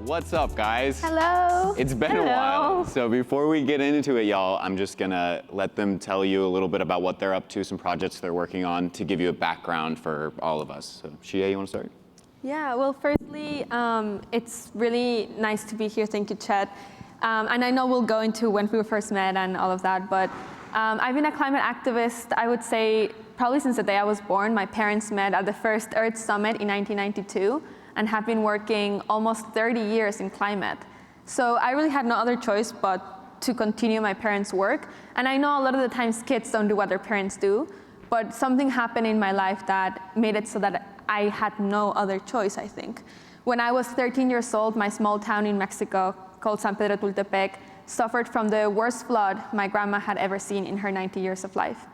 What's up, guys? Hello. It's been a while. So before we get into it, y'all, I'm just gonna let them tell you a little bit about what they're up to, some projects they're working on, to give you a background for all of us. So Xiye, you wanna start? Yeah, well, firstly, it's really nice to be here. Thank you, Chet. And I know we'll go into when we first met and all of that, but I've been a climate activist, I would say, probably since the day I was born. My parents met at the first Earth Summit in 1992 and have been working almost 30 years in climate. So I really had no other choice but to continue my parents' work. And I know a lot of the times kids don't do what their parents do, but something happened in my life that made it so that I had no other choice, I think. When I was 13 years old, my small town in Mexico called San Pedro Tultepec suffered from the worst flood my grandma had ever seen in her 90 years of life.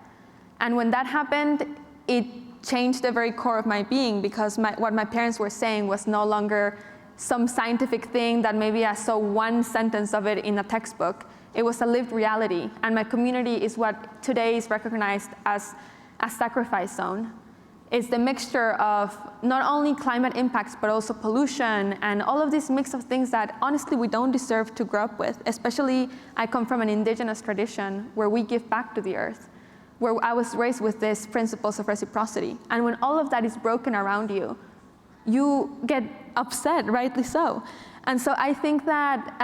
And when that happened, it changed the very core of my being, because what my parents were saying was no longer some scientific thing that maybe I saw one sentence of it in a textbook. It was a lived reality. And my community is what today is recognized as a sacrifice zone. It's the mixture of not only climate impacts, but also pollution and all of this mix of things that honestly we don't deserve to grow up with. Especially, I come from an indigenous tradition where we give back to the earth, where I was raised with these principles of reciprocity. And when all of that is broken around you, you get upset, rightly so. And so I think that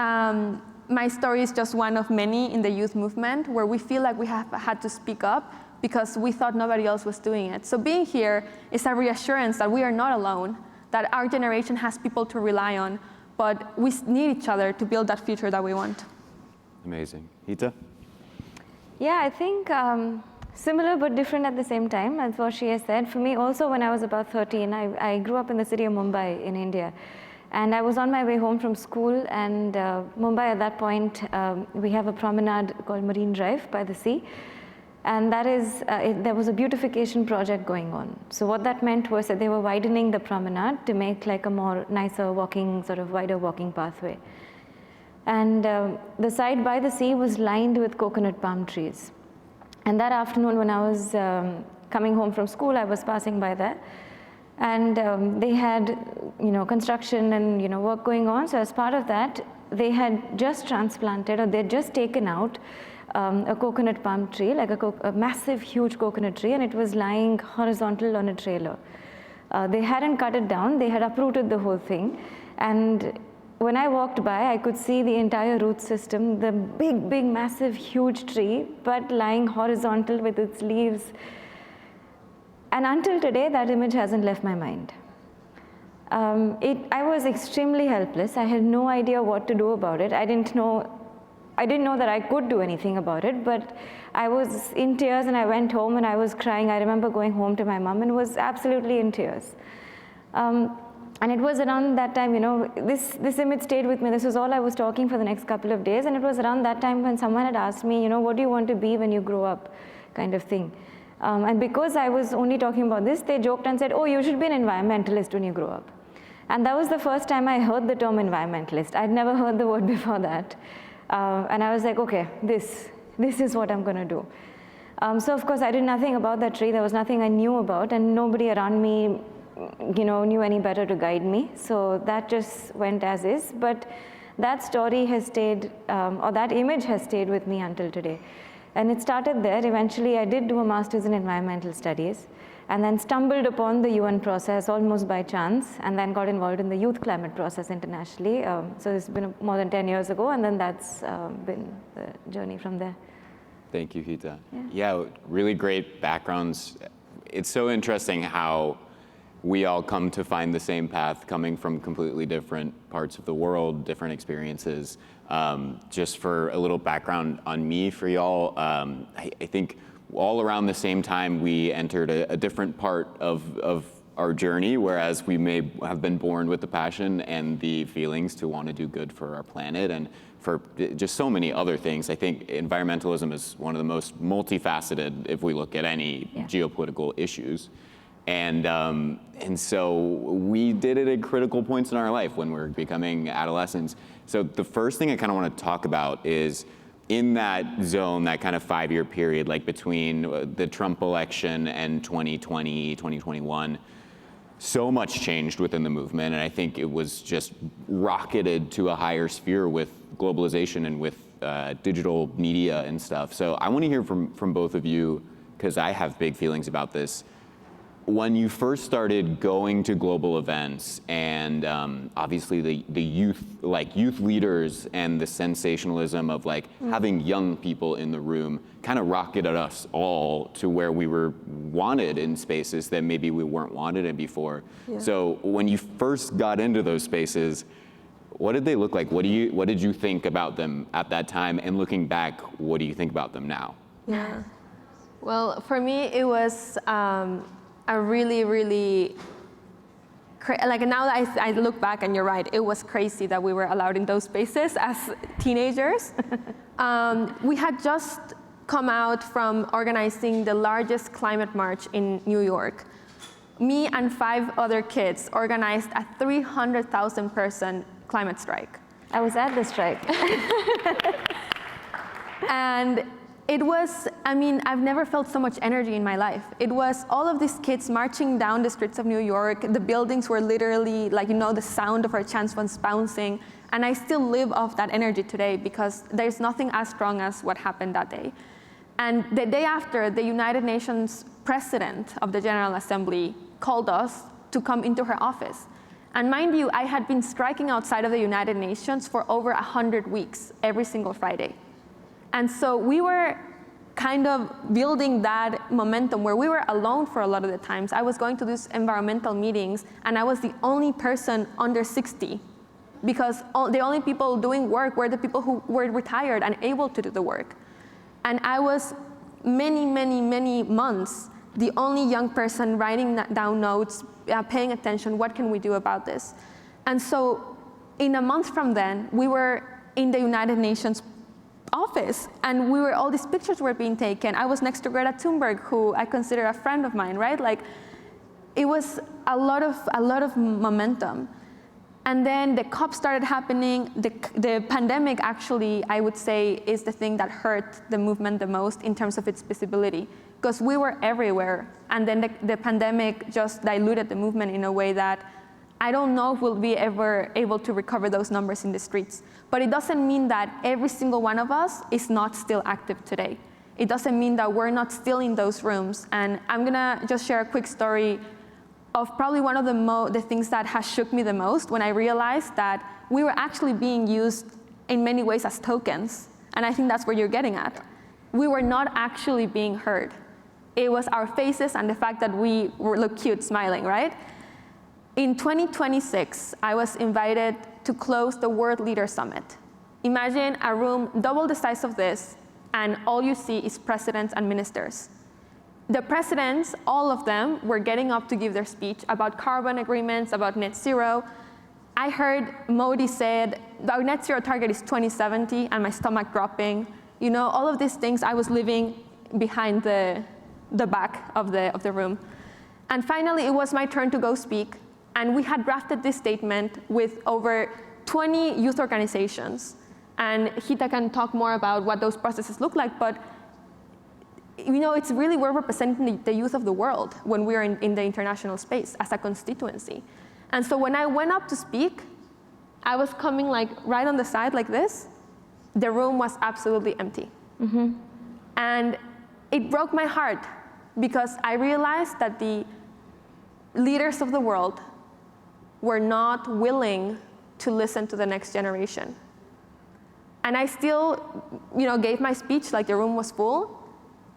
my story is just one of many in the youth movement where we feel like we have had to speak up because we thought nobody else was doing it. So being here is a reassurance that we are not alone, that our generation has people to rely on, but we need each other to build that future that we want. Amazing. Heeta? Yeah, I think similar but different at the same time, as what Xiye said. For me also, when I was about 13, I grew up in the city of Mumbai in India. And I was on my way home from school, and Mumbai at that point, we have a promenade called Marine Drive by the sea. And that is, there was a beautification project going on. So what that meant was that they were widening the promenade to make like a more nicer walking, sort of wider walking pathway. And the side by the sea was lined with coconut palm trees. And that afternoon when I was coming home from school, I was passing by there. And they had, construction and, work going on. So as part of that, they had just transplanted, or they'd just taken out a coconut palm tree, like a massive, huge coconut tree, and it was lying horizontal on a trailer. They hadn't cut it down, they had uprooted the whole thing. And when I walked by, I could see the entire root system, the big, big, massive, huge tree, but lying horizontal with its leaves. And until today, that image hasn't left my mind. I was extremely helpless. I had no idea what to do about it. I didn't know that I could do anything about it, but I was in tears, and I went home and I was crying. I remember going home to my mom and was absolutely in tears. And it was around that time, this image stayed with me. This was all I was talking for the next couple of days, and it was around that time when someone had asked me, what do you want to be when you grow up, kind of thing. And because I was only talking about this, they joked and said, oh, you should be an environmentalist when you grow up. And that was the first time I heard the term environmentalist. I'd never heard the word before that. And I was like, okay, this is what I'm gonna do. So of course I did nothing about that tree. There was nothing I knew about, and nobody around me, knew any better to guide me. So that just went as is. But that story has stayed, or that image has stayed with me until today. And it started there. Eventually I did do a master's in environmental studies, and then stumbled upon the UN process almost by chance, and then got involved in the youth climate process internationally. So it's been more than 10 years ago, and then that's been the journey from there. Thank you, Heeta. Yeah, really great backgrounds. It's so interesting how we all come to find the same path, coming from completely different parts of the world, different experiences. Just for a little background on me for y'all, I think all around the same time we entered a different part of our journey, whereas we may have been born with the passion and the feelings to want to do good for our planet and for just so many other things. I think environmentalism is one of the most multifaceted if we look at any geopolitical issues. And so we did it at critical points in our life when we're becoming adolescents. So the first thing I kind of want to talk about is in that zone, that kind of 5-year period, like between the Trump election and 2020, 2021, so much changed within the movement, and I think it was just rocketed to a higher sphere with globalization and with digital media and stuff. So I want to hear from both of you, because I have big feelings about this. When you first started going to global events, and obviously the youth leaders and the sensationalism of having young people in the room kind of rocketed us all to where we were wanted in spaces that maybe we weren't wanted in before. Yeah. So when you first got into those spaces, what did they look like? What did you think about them at that time? And looking back, what do you think about them now? Yeah. Well, for me, it was a really, really, now that I look back, and you're right, it was crazy that we were allowed in those spaces as teenagers. We had just come out from organizing the largest climate march in New York. Me and 5 other kids organized a 300,000 person climate strike. I was at the strike. And it was, I've never felt so much energy in my life. It was all of these kids marching down the streets of New York. The buildings were literally the sound of our chants was bouncing. And I still live off that energy today, because there's nothing as strong as what happened that day. And the day after, the United Nations president of the General Assembly called us to come into her office. And mind you, I had been striking outside of the United Nations for over 100 weeks, every single Friday. And so we were kind of building that momentum where we were alone for a lot of the times. I was going to these environmental meetings, and I was the only person under 60, because the only people doing work were the people who were retired and able to do the work. And I was many, many, many months the only young person writing down notes, paying attention, what can we do about this? And so in a month from then, we were in the United Nations office, and all these pictures were being taken. I was next to Greta Thunberg, who I consider a friend of mine, right? It was a lot of momentum. And then the COP started happening. The pandemic, actually, I would say, is the thing that hurt the movement the most in terms of its visibility, because we were everywhere. And then the pandemic just diluted the movement in a way that I don't know if we'll be ever able to recover those numbers in the streets. But it doesn't mean that every single one of us is not still active today. It doesn't mean that we're not still in those rooms. And I'm gonna just share a quick story of probably one of the things that has shook me the most, when I realized that we were actually being used in many ways as tokens. And I think that's where you're getting at. We were not actually being heard. It was our faces and the fact that we look cute smiling, right? In 2026, I was invited to close the World Leader Summit. Imagine a room double the size of this, and all you see is presidents and ministers. The presidents, all of them, were getting up to give their speech about carbon agreements, about net zero. I heard Modi said, our net zero target is 2070, and my stomach dropping. All of these things, I was living behind the back of the room. And finally, it was my turn to go speak. And we had drafted this statement with over 20 youth organizations. And Heeta can talk more about what those processes look like, but it's really, we're representing the youth of the world when we're in the international space as a constituency. And so when I went up to speak, I was coming right on the side like this. The room was absolutely empty. Mm-hmm. And it broke my heart, because I realized that the leaders of the world were not willing to listen to the next generation. And I still, gave my speech like the room was full.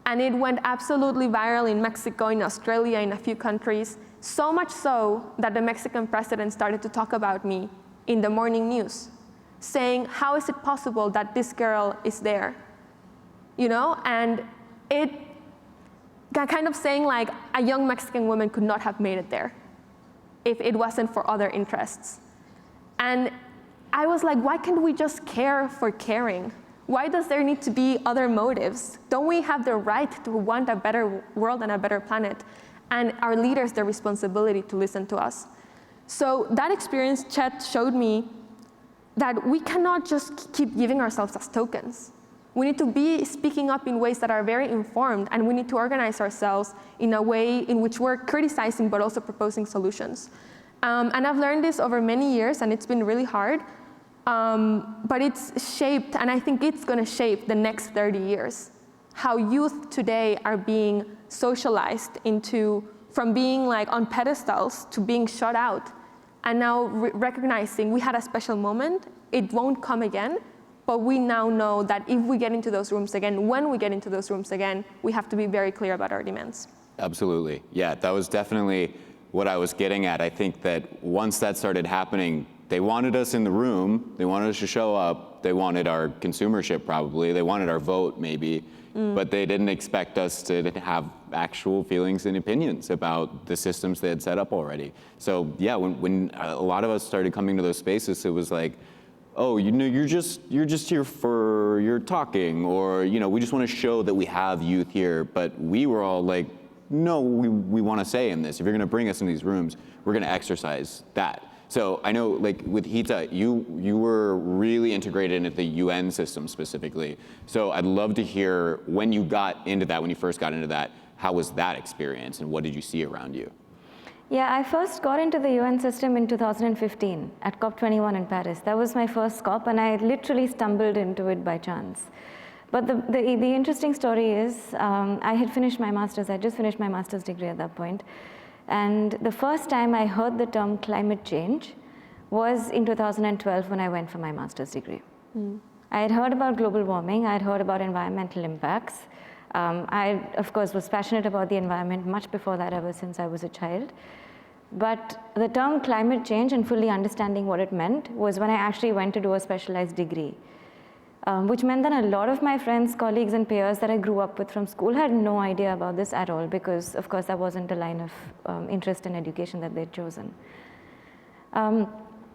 And it went absolutely viral in Mexico, in Australia, in a few countries, so much so that the Mexican president started to talk about me in the morning news, saying, how is it possible that this girl is there? And it kind of saying a young Mexican woman could not have made it there if it wasn't for other interests. And I was like, why can't we just care for caring? Why does there need to be other motives? Don't we have the right to want a better world and a better planet? And our leaders, the responsibility to listen to us. So that experience, Chet, showed me that we cannot just keep giving ourselves as tokens. We need to be speaking up in ways that are very informed, and we need to organize ourselves in a way in which we're criticizing but also proposing solutions. And I've learned this over many years, and it's been really hard, but it's shaped, and I think it's going to shape the next 30 years. How youth today are being socialized into, from being like on pedestals to being shut out, and now recognizing we had a special moment, it won't come again, but we now know that if we get into those rooms again, when we get into those rooms again, we have to be very clear about our demands. Absolutely, yeah, that was definitely what I was getting at. I think that once that started happening, they wanted us in the room, they wanted us to show up, they wanted our consumership probably, they wanted our vote maybe, but they didn't expect us to have actual feelings and opinions about the systems they had set up already. So yeah, when a lot of us started coming to those spaces, it was like, oh, you know, you're just here for your talking, or you know, we just want to show that we have youth here. But we were all like, no, we want to say in this. If you're going to bring us in these rooms, we're going to exercise that. So I know, like with Heeta, you were really integrated into the UN system specifically. So I'd love to hear when you got into that, when you first got into that, how was that experience, and what did you see around you? Yeah, I first got into the UN system in 2015 at COP21 in Paris. That was my first COP, and I literally stumbled into it by chance. But the interesting story is, I had finished my master's. I just finished my master's degree at that point. And the first time I heard the term climate change was in 2012 when I went for my master's degree. I had heard about global warming. I had heard about environmental impacts. I, of course, was passionate about the environment much before that, ever since I was a child. But the term climate change and fully understanding what it meant was when I actually went to do a specialized degree. Which meant that a lot of my friends, colleagues, and peers that I grew up with from school had no idea about this at all, because, of course, that wasn't a line of interest in education that they'd chosen. And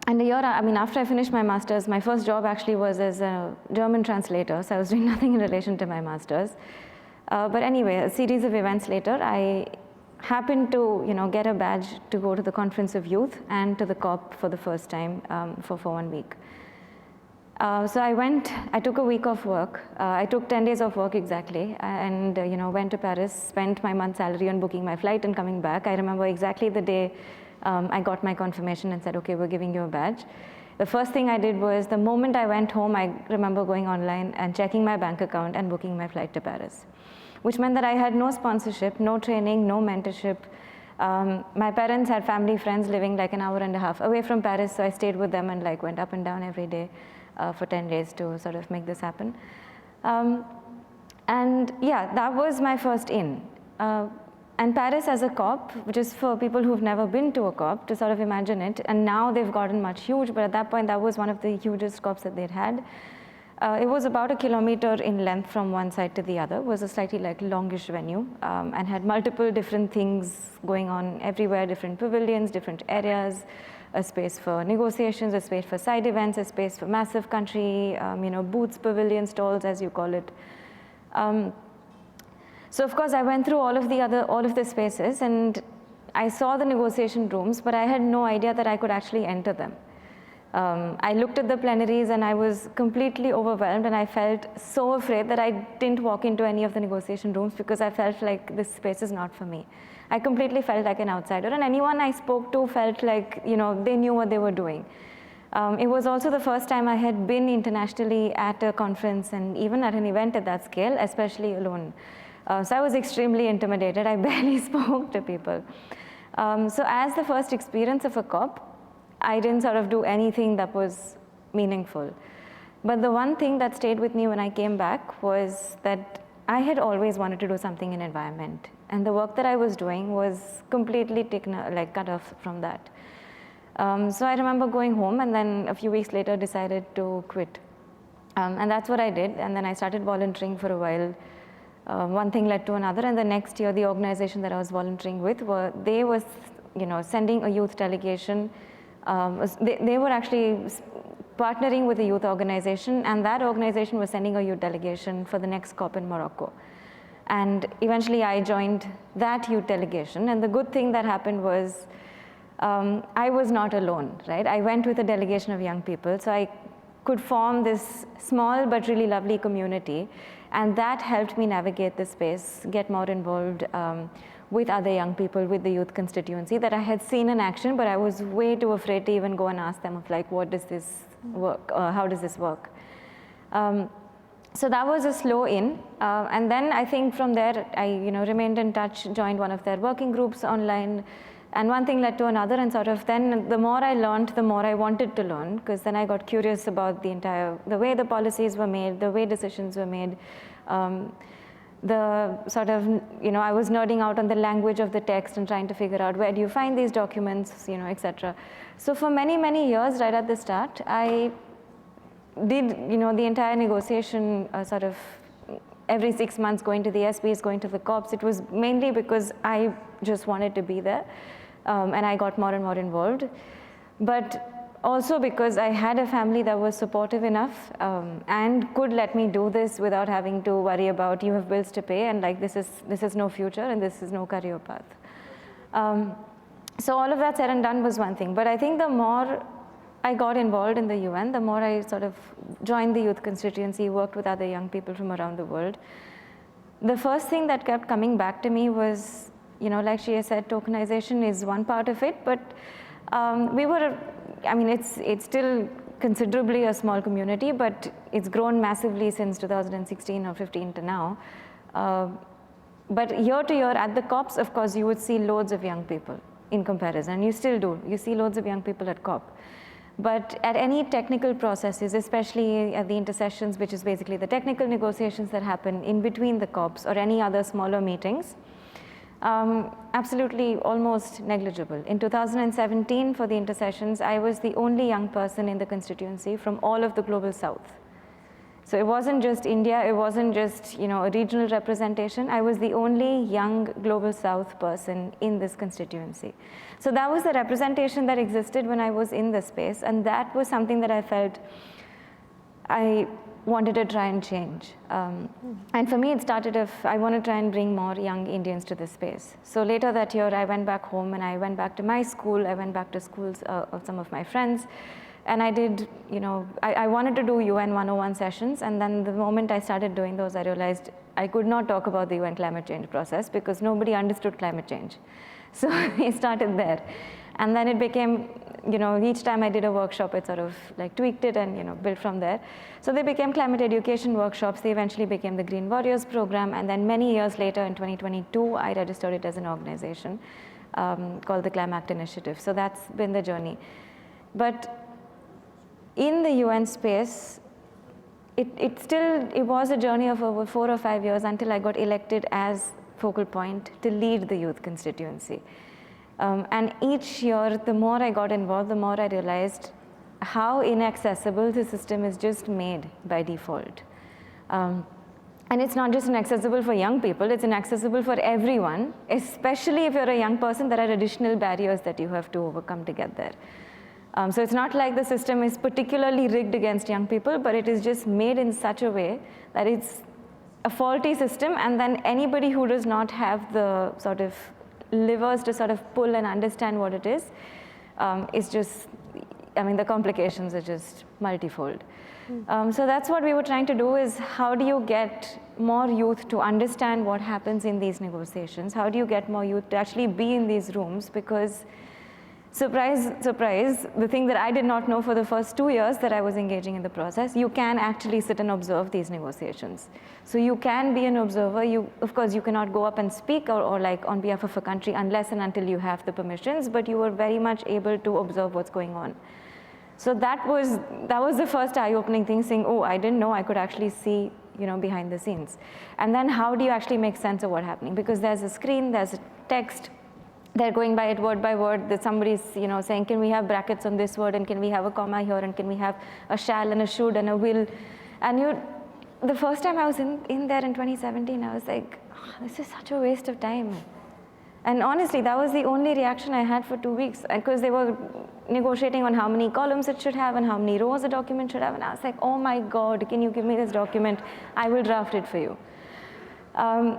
a year, after I finished my master's, my first job actually was as a German translator, so I was doing nothing in relation to my master's. But anyway, a series of events later, I happened to, get a badge to go to the Conference of Youth and to the COP for the first time for 1 week. So I took a week off work. I took 10 days off work exactly, and went to Paris, spent my month's salary on booking my flight and coming back. I remember exactly the day I got my confirmation and said, okay, we're giving you a badge. The first thing I did was, the moment I went home, I remember going online and checking my bank account and booking my flight to Paris, which meant that I had no sponsorship, no training, no mentorship. My parents had family friends living like an hour and a half away from Paris, so I stayed with them and went up and down every day for 10 days to sort of make this happen. And yeah, that was my first in. And Paris as a COP, just for people who've never been to a COP, to sort of imagine it, and now they've gotten much huge, but at that point that was one of the hugest COPs that they'd had. It was about 1 kilometer in length from one side to the other. It was a slightly longish venue, and had multiple different things going on everywhere, different pavilions, different areas, a space for negotiations, a space for side events, a space for massive country, booths, pavilion stalls, as you call it. So of course I went through all of the spaces, and I saw the negotiation rooms, but I had no idea that I could actually enter them. I looked at the plenaries and I was completely overwhelmed, and I felt so afraid that I didn't walk into any of the negotiation rooms because I felt like this space is not for me. I completely felt like an outsider, and anyone I spoke to felt like, they knew what they were doing. It was also the first time I had been internationally at a conference and even at an event at that scale, especially alone. So I was extremely intimidated. I barely spoke to people. So as the first experience of a COP, I didn't sort of do anything that was meaningful. But the one thing that stayed with me when I came back was that I had always wanted to do something in environment. And the work that I was doing was completely cut off from that. So I remember going home, and then a few weeks later decided to quit. And that's what I did. And then I started volunteering for a while. One thing led to another, and the next year the organization that I was volunteering with, they were sending a youth delegation. They were actually partnering with a youth organization, and that organization was sending a youth delegation for the next COP in Morocco. And eventually I joined that youth delegation, and the good thing that happened was I was not alone, right? I went with a delegation of young people, so I could form this small but really lovely community. And that helped me navigate the space, get more involved with other young people, with the youth constituency that I had seen in action, but I was way too afraid to even go and ask them of like, what does this work, how does this work? So that was a slow in, and then I think from there I remained in touch, joined one of their working groups online, and one thing led to another, and sort of then the more I learned, the more I wanted to learn, because then I got curious about the way the policies were made, the way decisions were made, the sort of, I was nerding out on the language of the text and trying to figure out where do you find these documents, etc. So for many, many years right at the start, I did, the entire negotiation sort of every 6 months going to the SPs, going to the COPs. It was mainly because I just wanted to be there, and I got more and more involved. But also because I had a family that was supportive enough and could let me do this without having to worry about you have bills to pay and like this is no future and this is no career path. So all of that said and done was one thing, but I think the more I got involved in the UN, the more I sort of joined the youth constituency, worked with other young people from around the world. The first thing that kept coming back to me was, like Xiye said, tokenization is one part of it, but it's still considerably a small community, but it's grown massively since 2016 or 15 to now. But year to year at the COPs, of course, you would see loads of young people in comparison. You still do. You see loads of young people at COP. But at any technical processes, especially at the intersessions, which is basically the technical negotiations that happen in between the COPs or any other smaller meetings, absolutely almost negligible. In 2017, for the intersessions, I was the only young person in the constituency from all of the global south. So it wasn't just India, it wasn't just a regional representation. I was the only young global south person in this constituency. So that was the representation that existed when I was in the space, and that was something that I felt I wanted to try and change. And for me, it started if I want to try and bring more young Indians to this space. So later that year, I went back home and I went back to my school. I went back to schools of some of my friends. And I did, I wanted to do UN 101 sessions. And then the moment I started doing those, I realized I could not talk about the UN climate change process because nobody understood climate change. So I started there. And then it became, each time I did a workshop, it sort of like tweaked it and, built from there. So they became climate education workshops. They eventually became the Green Warriors program. And then many years later, in 2022, I registered it as an organization called the Climate Initiative. So that's been the journey. But in the UN space, it was a journey of over 4 or 5 years until I got elected as focal point to lead the youth constituency. And each year, the more I got involved, the more I realized how inaccessible the system is just made by default. And it's not just inaccessible for young people, it's inaccessible for everyone, especially if you're a young person, there are additional barriers that you have to overcome to get there. So it's not like the system is particularly rigged against young people, but it is just made in such a way that it's a faulty system, and then anybody who does not have the sort of levers to sort of pull and understand what it is just, the complications are just multifold. So that's what we were trying to do is how do you get more youth to understand what happens in these negotiations? How do you get more youth to actually be in these rooms? Because surprise, surprise, the thing that I did not know for the first 2 years that I was engaging in the process, you can actually sit and observe these negotiations. So you can be an observer. Of course, you cannot go up and speak or like on behalf of a country unless and until you have the permissions, but you were very much able to observe what's going on. So that was the first eye-opening thing, saying, oh, I didn't know I could actually see, behind the scenes. And then how do you actually make sense of what's happening? Because there's a screen, there's a text, they're going by it word by word, that somebody's saying, can we have brackets on this word, and can we have a comma here, and can we have a shall and a should and a will. And the first time I was in there in 2017, I was like, oh, this is such a waste of time. And honestly, that was the only reaction I had for 2 weeks, because they were negotiating on how many columns it should have and how many rows a document should have, and I was like, oh my God, can you give me this document? I will draft it for you. And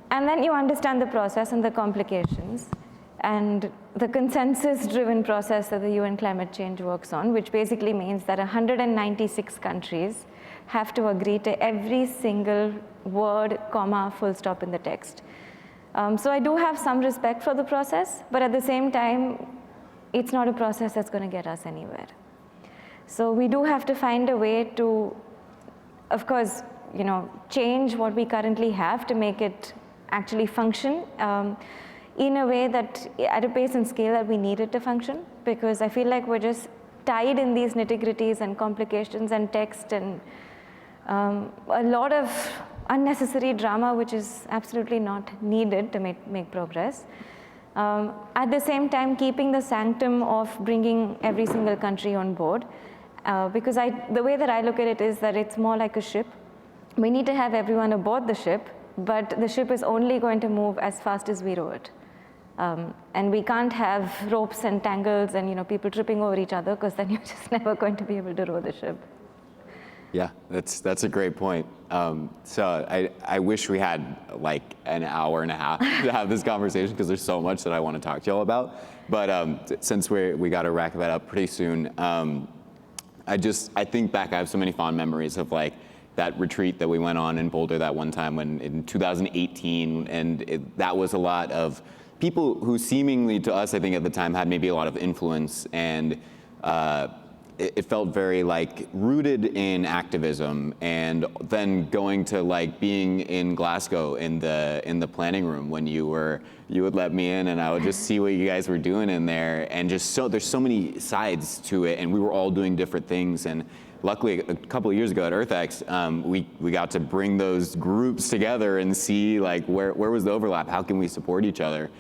then you understand the process and the complications. and the consensus-driven process that the UN climate change works on, which basically means that 196 countries have to agree to every single word, comma, full stop in the text. So I do have some respect for the process, but at the same time, it's not a process that's going to get us anywhere. So we do have to find a way to, of course, change what we currently have to make it actually function in a way that, at a pace and scale that we need it to function, because I feel like we're just tied in these nitty-gritties and complications and text and a lot of unnecessary drama, which is absolutely not needed to make progress. At the same time, keeping the sanctum of bringing every single country on board, because the way that I look at it is that it's more like a ship. We need to have everyone aboard the ship, but the ship is only going to move as fast as we row it. And we can't have ropes and tangles and people tripping over each other, because then you're just never going to be able to row the ship. Yeah, that's a great point. So I wish we had like an hour and a half to have this conversation, because there's so much that I want to talk to y'all about. But since we got to wrap that up pretty soon, I think back, I have so many fond memories of like that retreat that we went on in Boulder that one time in 2018, and that was a lot of people who seemingly to us, I think at the time, had maybe a lot of influence, and it felt very like rooted in activism, and then going to like being in Glasgow in the planning room when you would let me in, and I would just see what you guys were doing in there, and just there's so many sides to it, and we were all doing different things. And luckily, a couple of years ago at EarthX, we got to bring those groups together and see like where was the overlap, how can we support each other.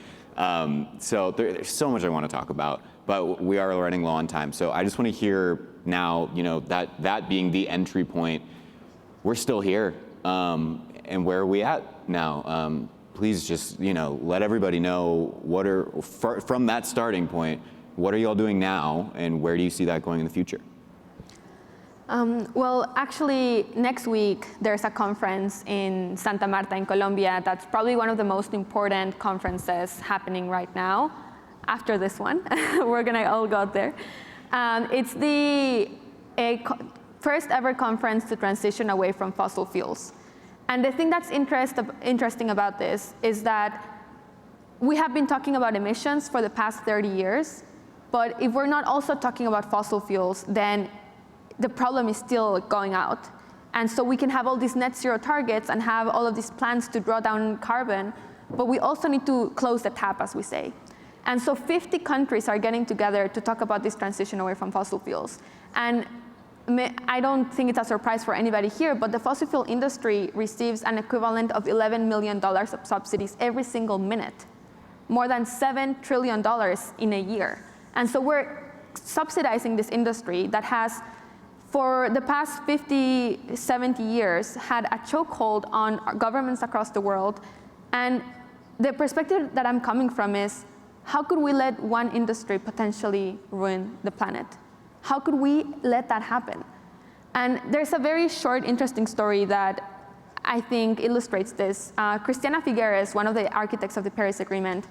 So there's so much I want to talk about, but we are running low on time. So I just want to hear now, that being the entry point, we're still here, and where are we at now? Please just, let everybody know from that starting point, what are y'all doing now, and where do you see that going in the future? Well, actually, next week, there's a conference in Santa Marta in Colombia that's probably one of the most important conferences happening right now. After this one, we're going to all go there. It's the first ever conference to transition away from fossil fuels. And the thing that's interesting about this is that we have been talking about emissions for the past 30 years, but if we're not also talking about fossil fuels, then the problem is still going out. And so we can have all these net zero targets and have all of these plans to draw down carbon, but we also need to close the tap, as we say. And so 50 countries are getting together to talk about this transition away from fossil fuels. And I don't think it's a surprise for anybody here, but the fossil fuel industry receives an equivalent of $11 million of subsidies every single minute, more than $7 trillion in a year. And so we're subsidizing this industry that has, for the past 50, 70 years, had a chokehold on governments across the world. And the perspective that I'm coming from is, how could we let one industry potentially ruin the planet? How could we let that happen? And there's a very short, interesting story that I think illustrates this. Christiana Figueres, one of the architects of the Paris Agreement,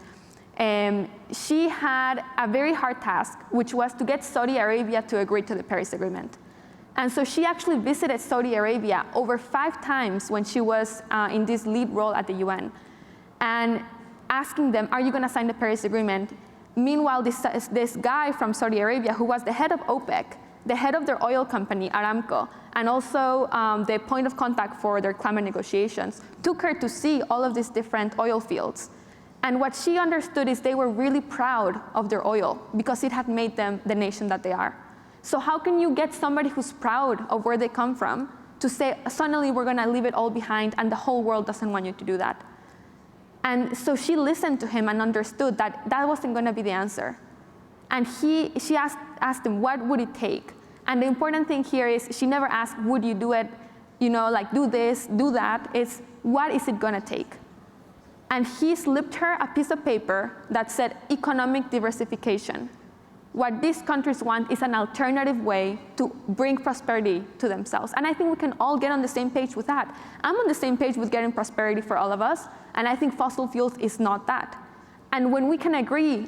she had a very hard task, which was to get Saudi Arabia to agree to the Paris Agreement. And so she actually visited Saudi Arabia over 5 times when she was in this lead role at the UN, and asking them, are you going to sign the Paris Agreement? Meanwhile, this guy from Saudi Arabia, who was the head of OPEC, the head of their oil company, Aramco, and also the point of contact for their climate negotiations, took her to see all of these different oil fields. And what she understood is they were really proud of their oil because it had made them the nation that they are. So how can you get somebody who's proud of where they come from to say, suddenly we're going to leave it all behind and the whole world doesn't want you to do that? And so she listened to him and understood that that wasn't going to be the answer. And she asked him, what would it take? And the important thing here is she never asked, would you do it, like do this, do that. It's, what is it going to take? And he slipped her a piece of paper that said economic diversification. What these countries want is an alternative way to bring prosperity to themselves. And I think we can all get on the same page with that. I'm on the same page with getting prosperity for all of us, and I think fossil fuels is not that. And when we can agree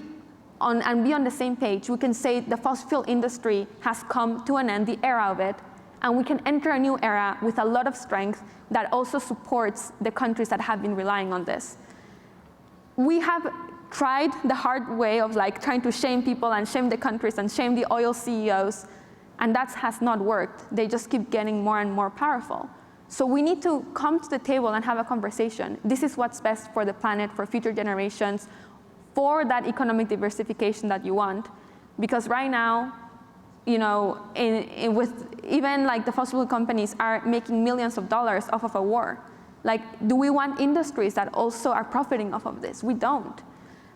on and be on the same page, we can say the fossil fuel industry has come to an end, the era of it, and we can enter a new era with a lot of strength that also supports the countries that have been relying on this. We have tried the hard way of like trying to shame people and shame the countries and shame the oil CEOs, and that has not worked. They just keep getting more and more powerful. So we need to come to the table and have a conversation. This is what's best for the planet, for future generations, for that economic diversification that you want. Because right now, you know, with even like the fossil fuel companies are making millions of dollars off of a war. Like, do we want industries that also are profiting off of this? We don't.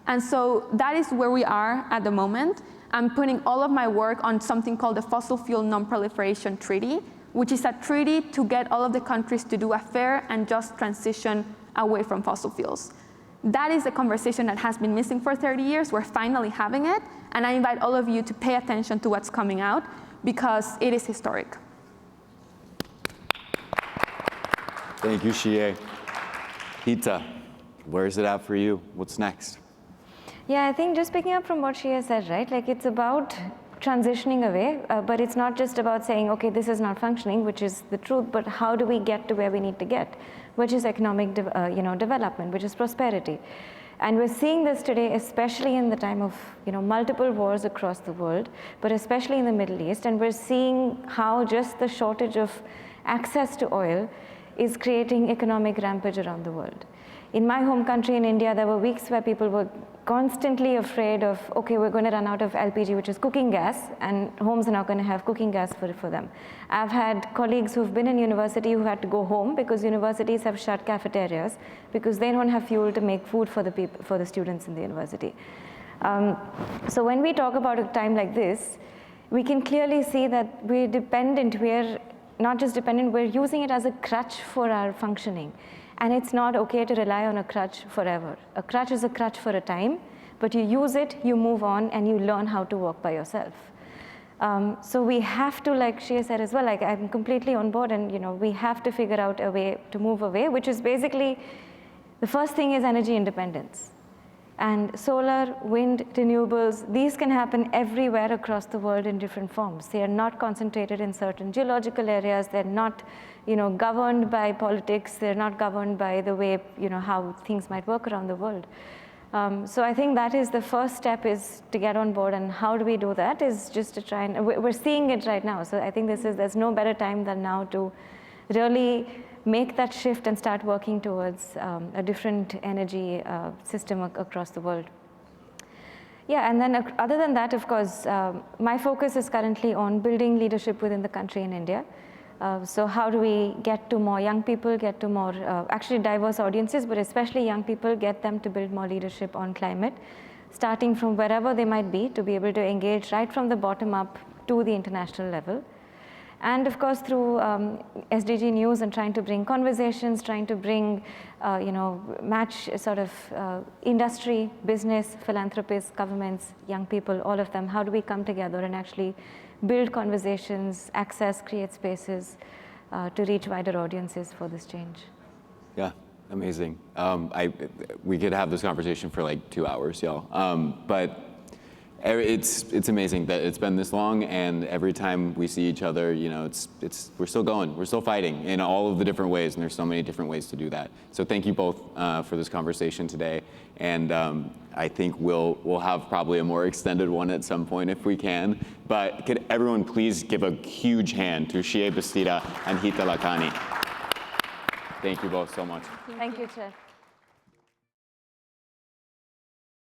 And so that is where we are at the moment. I'm putting all of my work on something called the Fossil Fuel Non-Proliferation Treaty, which is a treaty to get all of the countries to do a fair and just transition away from fossil fuels. That is a conversation that has been missing for 30 years. We're finally having it, and I invite all of you to pay attention to what's coming out, because it is historic. Thank you, Xiye. Heeta, where is it at for you? What's next? Yeah, I think just picking up from what Xiye said, right? Like, it's about transitioning away, but it's not just about saying, okay, this is not functioning, which is the truth, but how do we get to where we need to get, which is economic development, which is prosperity. And we're seeing this today, especially in the time of multiple wars across the world, but especially in the Middle East. And we're seeing how just the shortage of access to oil is creating economic rampage around the world. In my home country in India, there were weeks where people were constantly afraid of, okay, we're going to run out of LPG, which is cooking gas, and homes are not going to have cooking gas for them. I've had colleagues who've been in university who had to go home because universities have shut cafeterias because they don't have fuel to make food for the students in the university. So when we talk about a time like this, we can clearly see that we're dependent. We're not just dependent, we're using it as a crutch for our functioning. And it's not okay to rely on a crutch forever. A crutch is a crutch for a time, but you use it, you move on, and you learn how to walk by yourself. So we have to, like Xiye said as well, like I'm completely on board, and we have to figure out a way to move away, which is basically, the first thing is energy independence. And solar, wind, renewables, these can happen everywhere across the world in different forms. They are not concentrated in certain geological areas. They're not governed by politics. They're not governed by the way, how things might work around the world. So I think that is the first step, is to get on board. And how do we do that is just to try and, we're seeing it right now. So I think there's no better time than now to really make that shift and start working towards a different energy system across the world. Yeah, and then other than that, of course, my focus is currently on building leadership within the country in India. So how do we get to more young people, get to more actually diverse audiences, but especially young people, get them to build more leadership on climate, starting from wherever they might be, to be able to engage right from the bottom up to the international level. And of course, through SDG News and trying to bring conversations, trying to bring, match sort of industry, business, philanthropists, governments, young people, all of them. How do we come together and actually build conversations, access, create spaces to reach wider audiences for this change? Yeah, amazing. We could have this conversation for like 2 hours, y'all. But it's amazing that it's been this long, and every time we see each other, we're still going, we're still fighting in all of the different ways, and there's so many different ways to do that. So thank you both for this conversation today, and I think we'll have probably a more extended one at some point if we can. But could everyone please give a huge hand to Xyie, Bastida and Heeta Lakhani. Thank you both so much. Thank you, Chet.